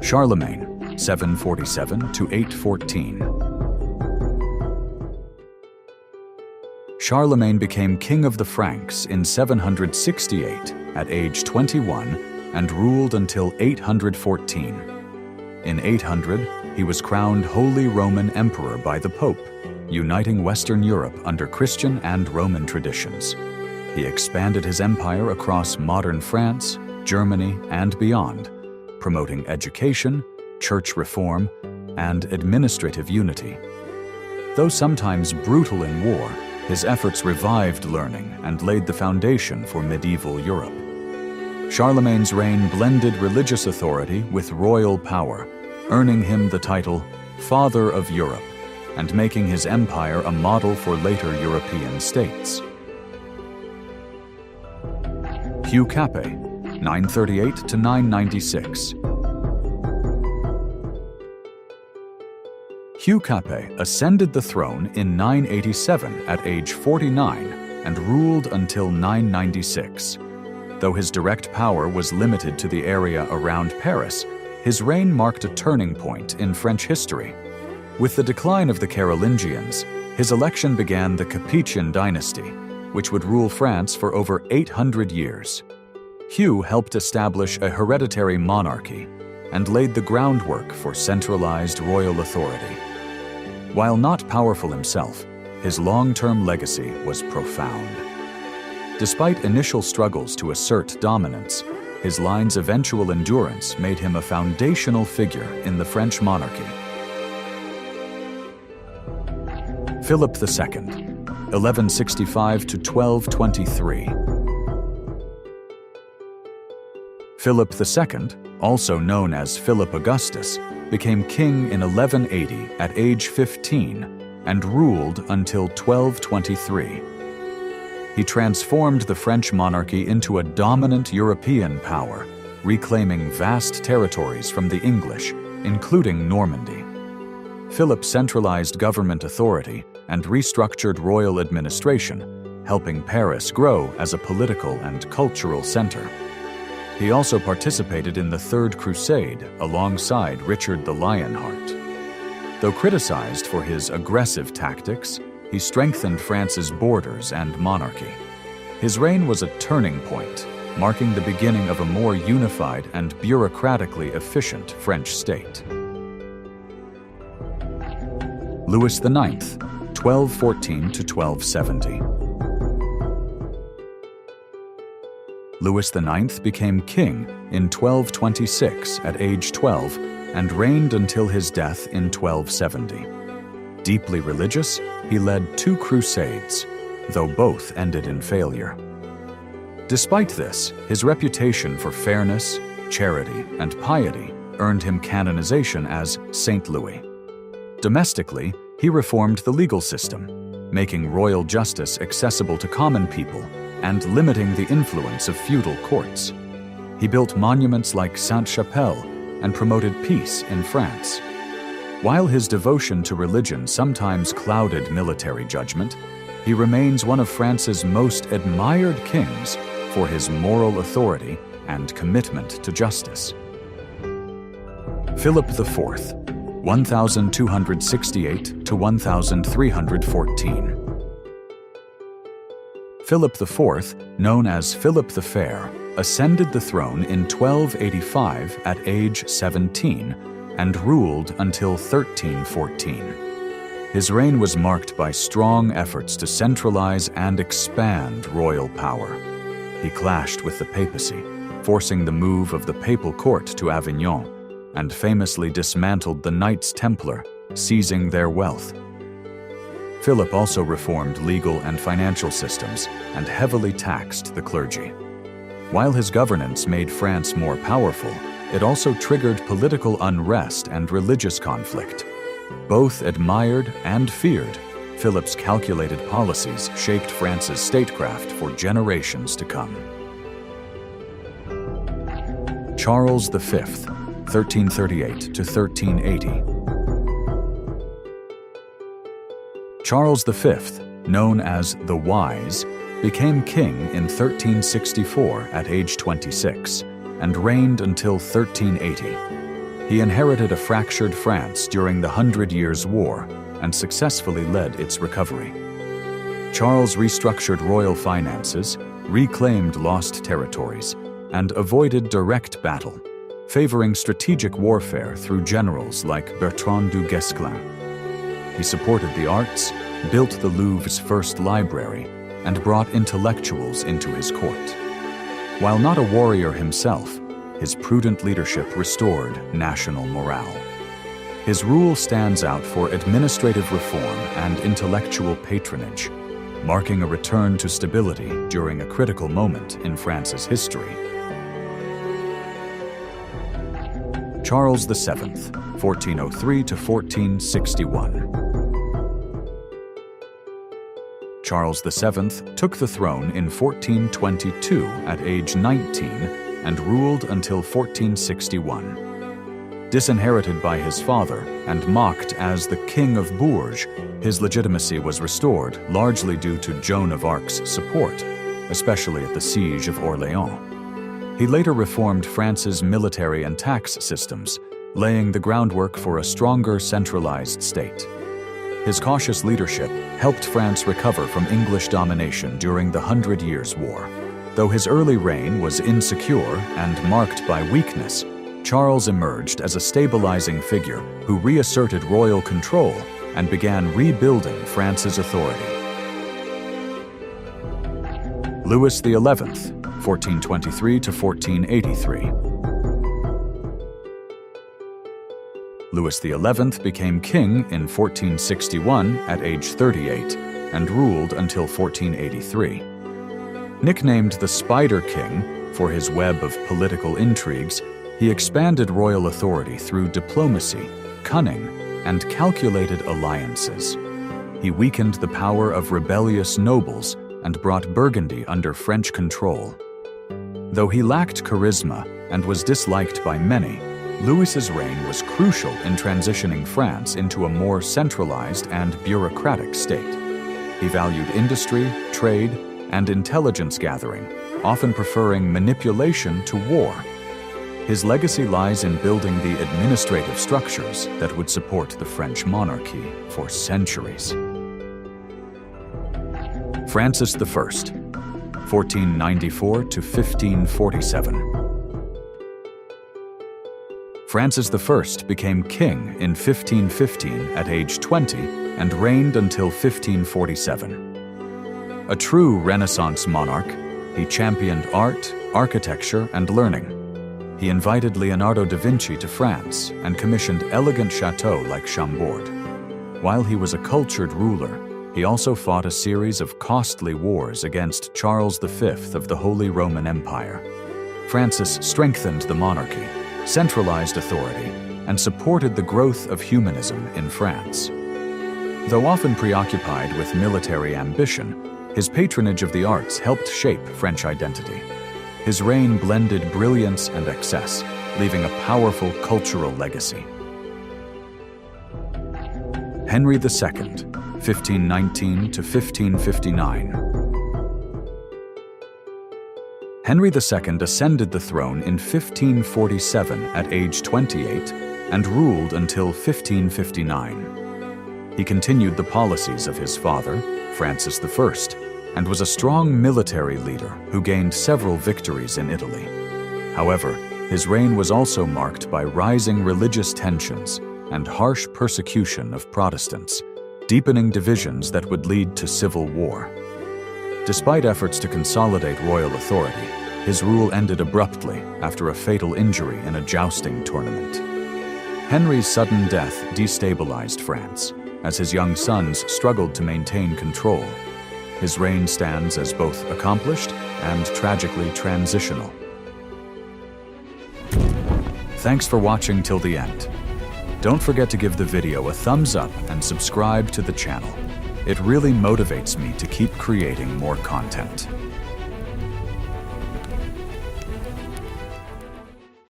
Charlemagne, 747 to 814. Charlemagne became king of the Franks in 768 at age 21 and ruled until 814. In 800, he was crowned Holy Roman Emperor by the Pope, uniting Western Europe under Christian and Roman traditions. He expanded his empire across modern France, Germany, and beyond, promoting education, church reform, and administrative unity. Though sometimes brutal in war, his efforts revived learning and laid the foundation for medieval Europe. Charlemagne's reign blended religious authority with royal power, earning him the title Father of Europe and making his empire a model for later European states. Hugh Capet, 938 to 996. Hugh Capet ascended the throne in 987 at age 49 and ruled until 996. Though his direct power was limited to the area around Paris, his reign marked a turning point in French history. With the decline of the Carolingians, his election began the Capetian dynasty, which would rule France for over 800 years. Hugh helped establish a hereditary monarchy and laid the groundwork for centralized royal authority. While not powerful himself, his long-term legacy was profound. Despite initial struggles to assert dominance, his line's eventual endurance made him a foundational figure in the French monarchy. Philip II, 1165 to 1223. Philip II, also known as Philip Augustus, became king in 1180 at age 15 and ruled until 1223. He transformed the French monarchy into a dominant European power, reclaiming vast territories from the English, including Normandy. Philip centralized government authority and restructured royal administration, helping Paris grow as a political and cultural center. He also participated in the Third Crusade alongside Richard the Lionheart. Though criticized for his aggressive tactics, he strengthened France's borders and monarchy. His reign was a turning point, marking the beginning of a more unified and bureaucratically efficient French state. Louis IX, 1214 to 1270. Louis IX became king in 1226 at age 12 and reigned until his death in 1270. Deeply religious, he led 2 crusades, though both ended in failure. Despite this, his reputation for fairness, charity, and piety earned him canonization as Saint Louis. Domestically, he reformed the legal system, making royal justice accessible to common people and limiting the influence of feudal courts. He built monuments like Sainte-Chapelle and promoted peace in France. While his devotion to religion sometimes clouded military judgment, he remains one of France's most admired kings for his moral authority and commitment to justice. Philip IV, 1268 to 1314. Philip IV, known as Philip the Fair, ascended the throne in 1285 at age 17 and ruled until 1314. His reign was marked by strong efforts to centralize and expand royal power. He clashed with the papacy, forcing the move of the papal court to Avignon, and famously dismantled the Knights Templar, seizing their wealth. Philip also reformed legal and financial systems and heavily taxed the clergy. While his governance made France more powerful, it also triggered political unrest and religious conflict. Both admired and feared, Philip's calculated policies shaped France's statecraft for generations to come. Charles V, 1338 to 1380. Charles V, known as the Wise, became king in 1364 at age 26 and reigned until 1380. He inherited a fractured France during the 100 Years' War and successfully led its recovery. Charles restructured royal finances, reclaimed lost territories, and avoided direct battle, favoring strategic warfare through generals like Bertrand du Guesclin. He supported the arts, built the Louvre's first library, and brought intellectuals into his court. While not a warrior himself, his prudent leadership restored national morale. His rule stands out for administrative reform and intellectual patronage, marking a return to stability during a critical moment in France's history. Charles VII, 1403 to 1461. Charles VII took the throne in 1422 at age 19 and ruled until 1461. Disinherited by his father and mocked as the King of Bourges, his legitimacy was restored largely due to Joan of Arc's support, especially at the Siege of Orléans. He later reformed France's military and tax systems, laying the groundwork for a stronger centralized state. His cautious leadership helped France recover from English domination during the 100 Years' War. Though his early reign was insecure and marked by weakness, Charles emerged as a stabilizing figure who reasserted royal control and began rebuilding France's authority. Louis XI, 1423 to 1483. Louis XI became king in 1461 at age 38 and ruled until 1483. Nicknamed the Spider King for his web of political intrigues, he expanded royal authority through diplomacy, cunning, and calculated alliances. He weakened the power of rebellious nobles and brought Burgundy under French control. Though he lacked charisma and was disliked by many, Louis's reign was crucial in transitioning France into a more centralized and bureaucratic state. He valued industry, trade, and intelligence gathering, often preferring manipulation to war. His legacy lies in building the administrative structures that would support the French monarchy for centuries. Francis I, 1494 to 1547. Francis I became king in 1515 at age 20 and reigned until 1547. A true Renaissance monarch, he championed art, architecture, and learning. He invited Leonardo da Vinci to France and commissioned elegant chateaux like Chambord. While he was a cultured ruler, he also fought a series of costly wars against Charles V of the Holy Roman Empire. Francis strengthened the monarchy, centralized authority, and supported the growth of humanism in France. Though often preoccupied with military ambition, his patronage of the arts helped shape French identity. His reign blended brilliance and excess, leaving a powerful cultural legacy. Henry II, 1519 to 1559. Henry II ascended the throne in 1547 at age 28 and ruled until 1559. He continued the policies of his father, Francis I, and was a strong military leader who gained several victories in Italy. However, his reign was also marked by rising religious tensions and harsh persecution of Protestants, deepening divisions that would lead to civil war. Despite efforts to consolidate royal authority, his rule ended abruptly after a fatal injury in a jousting tournament. Henry's sudden death destabilized France, as his young sons struggled to maintain control. His reign stands as both accomplished and tragically transitional. Thanks for watching till the end. Don't forget to give the video a thumbs up and subscribe to the channel. It really motivates me to keep creating more content.